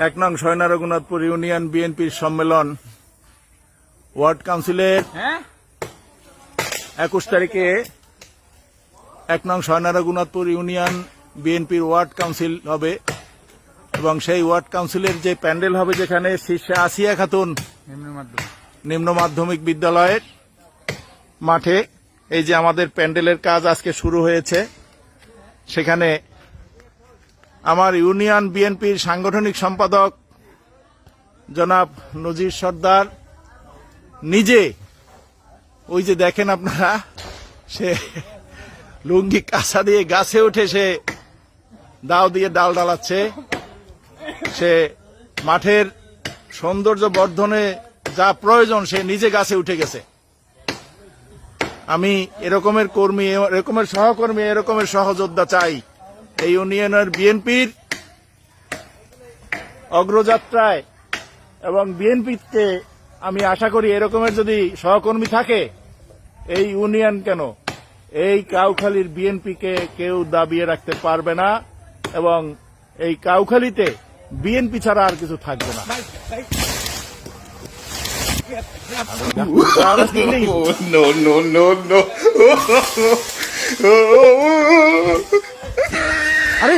1 নং সয়না রঘুনাথপুর ইউনিয়ন বিএনপির সম্মেলন ওয়ার্ড কাউন্সিলের 21 তারিখে 1 নং সয়না রঘুনাথপুর ইউনিয়ন বিএনপির ওয়ার্ড কাউন্সিল হবে এবং সেই ওয়ার্ড কাউন্সিলের যে প্যান্ডেল হবে যেখানে শীর্ষে আসিয়া খাতুন নিম্ন মাধ্যমিক বিদ্যালয়ের মাঠে এই যে আমাদের প্যান্ডেলের কাজ আজকে শুরু হয়েছে। সেখানে আমার ইউনিয়ন বিএনপির সাংগঠনিক সম্পাদক জনাব নজির সর্দার নিজে ওই যে দেখেন আপনারা সে লুঙ্গি কাঁচা দিয়ে গাছে উঠে সে দাও দিয়ে ডাল ডালাচ্ছে। সে মাঠের সৌন্দর্য বর্ধনে যা প্রয়োজন সে নিজে গাছে উঠে গেছে। আমি এরকমের কর্মী, এরকমের সহকর্মী, এরকমের সহযোদ্ধা চাই এই ইউনিয়নের বিএনপির অগ্রযাত্রায় এবং বিএনপিতে। আমি আশা করি এরকমের যদি সহকর্মী থাকে এই ইউনিয়ন কেন এই কাউখালীর বিএনপিকে কেউ দাবিয়ে রাখতে পারবে না এবং এই কাউখালীতে বিএনপি ছাড়া আর কিছু থাকবে না। আরে